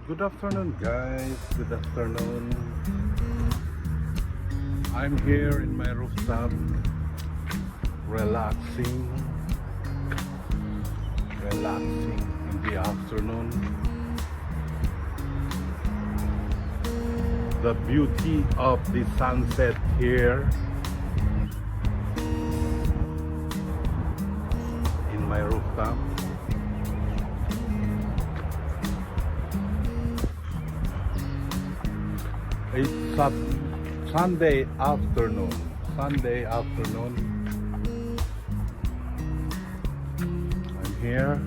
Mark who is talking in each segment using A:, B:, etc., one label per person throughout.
A: Good afternoon, guys. Good afternoon. I'm here in my rooftop, relaxing in the afternoon. The beauty of the sunset here in my rooftop. It's Sunday afternoon. I'm here.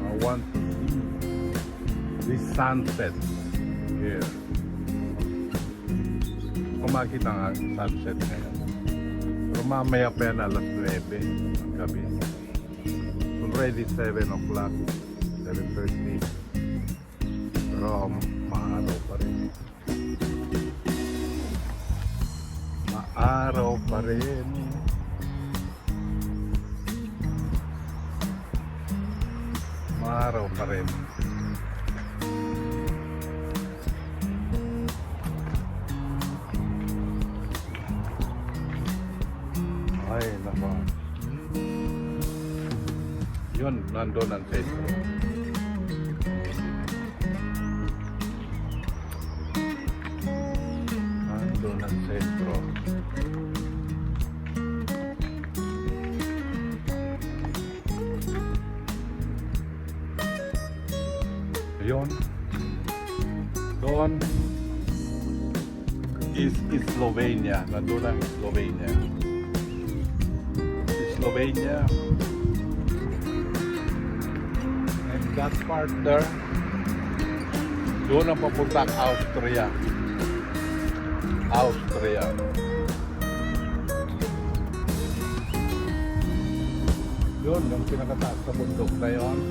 A: I want to see the sunset here. Kung makita nga sunset ngayon. Pero mamaya pa yan alas 9 ng gabi. Already 7 o'clock, 7:30. Pero maaraw pa rin. Maaraw pa rin. Maaraw pa rin. Ay, nako. Yun, nandun ang sentro. Nandun ang sentro. Yun. Doon is Slovenia. Nandun ang Slovenia. Slovenia. And that part there, doon ang papuntang Austria. Yun, yung pinakataas na bundok na yun.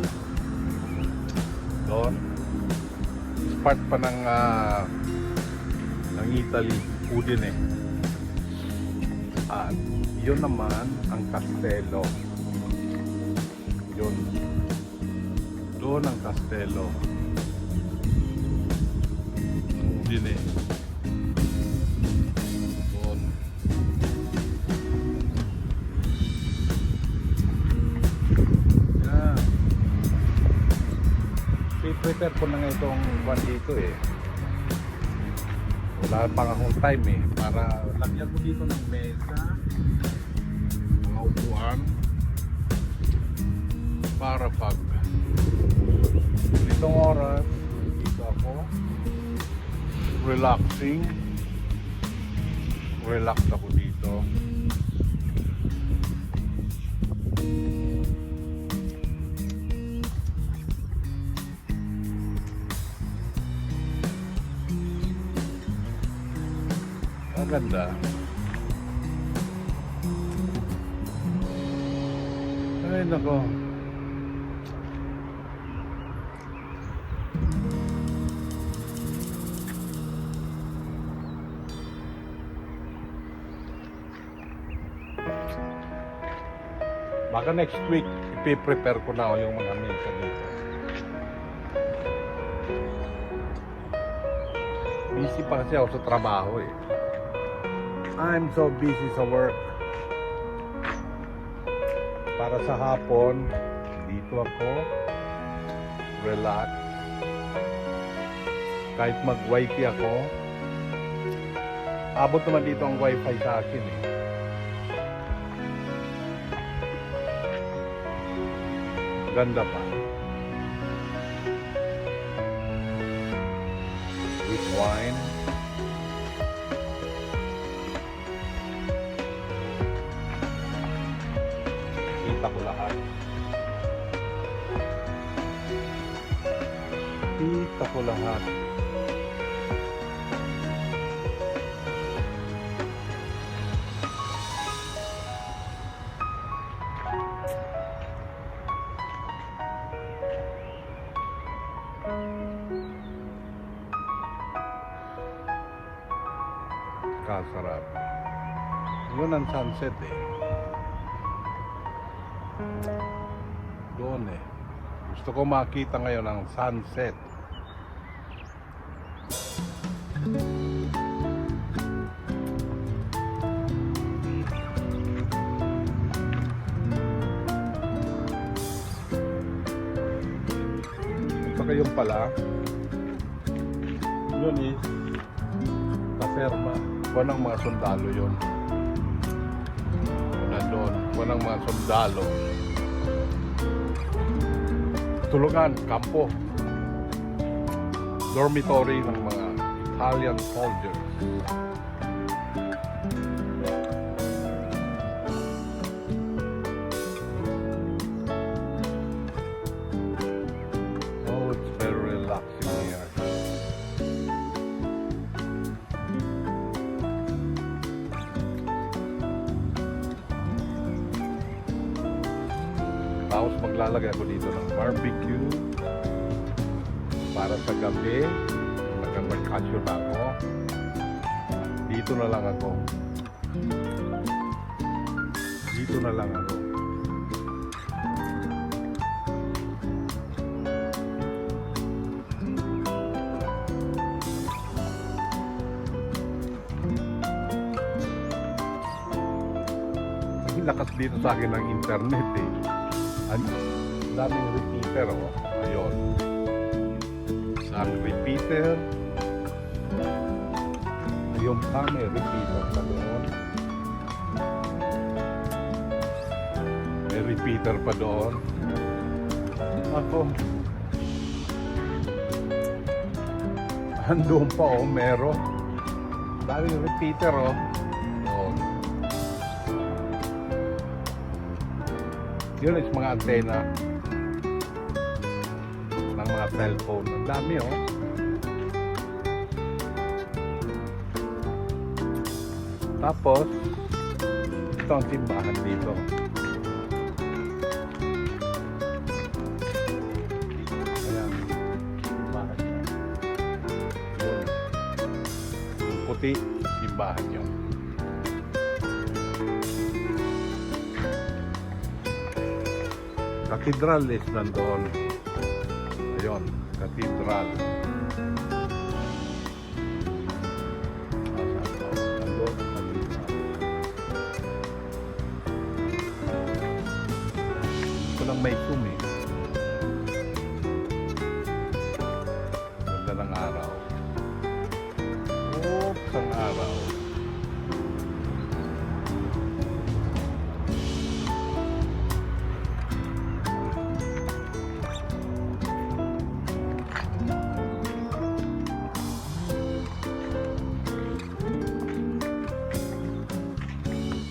A: Doon. Is part pa ng Italy, Udine. At yun naman ang kastelo. Yun. Doon ang kastelo. Udine. Doon. Yeah. I-prepare ko na nga itong one dito eh. Wala pang akong time eh. Para lagyan ko dito ng mesa. Upuan para pag itong oras dito ako relax ako dito. Maganda. Ay, nako. Baka next week, ipiprepare ko na yung mga mesa dito. Busy pa kasi ako sa trabaho eh. I'm so busy sa work. Para sa hapon, dito ako, relax. Kahit mag-wifi ako, abot naman dito ang wifi sa akin eh. Ganda pa. With wine. Kita ko lahat. Kasarap. Yun ang sunset eh. Doon eh. Gusto ko makita ngayon ang sunset. Saka yung pala, yun is kaserma. Kuha ng mga sundalo yun. Nandun, kuha ng mga sundalo. Tulugan, kampo. Dormitory ng mga Italian soldiers. Oh, it's very relaxing here. Tapos maglalagay ako dito ng barbecue para sa gabi. Nag-vacation ako. Dito na lang ako. Dito na lang ako. Ang lakas dito sa akin ng internet eh. Ang daming repeater oh. Ayun. Isang repeater. Ayun pa may repeater pa doon. May repeater pa doon. Ako. Andun pa oh, meron. Daming repeater oh. Doon. Yun is mga antena ng mga cellphone. Ang dami oh. Tapos ito ang simbahan dito. Ayan. Simbahan niya. Yun. Yung puti, simbahan yun. Cathedral is nandoon. Ayun, cathedral. Nandoon, cathedral. Ito lang may zoom eh. Ganda ng araw. Oops, ang araw.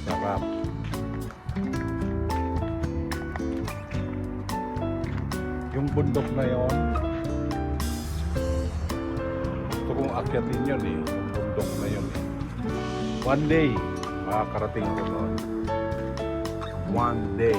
A: Sarap. Yung bundok na yon, gusto kong akyatin yun eh. Yung bundok na yun eh. One day, makakarating ko doon. One day.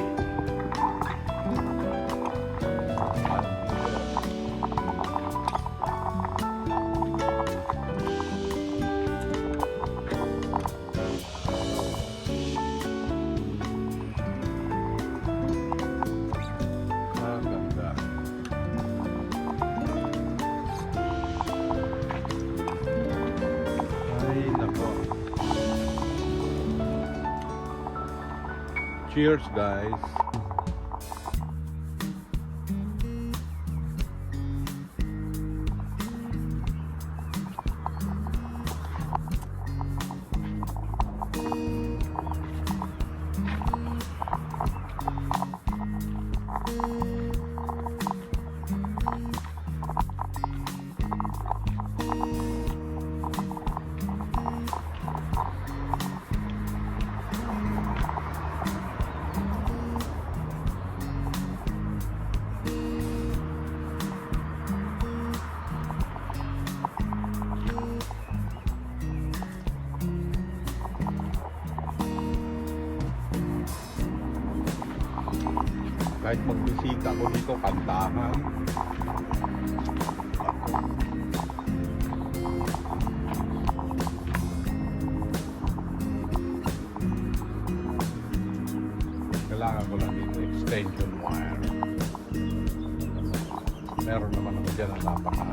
A: Cheers, guys. Kahit magbisita ko dito, kantahan. dyan na napaka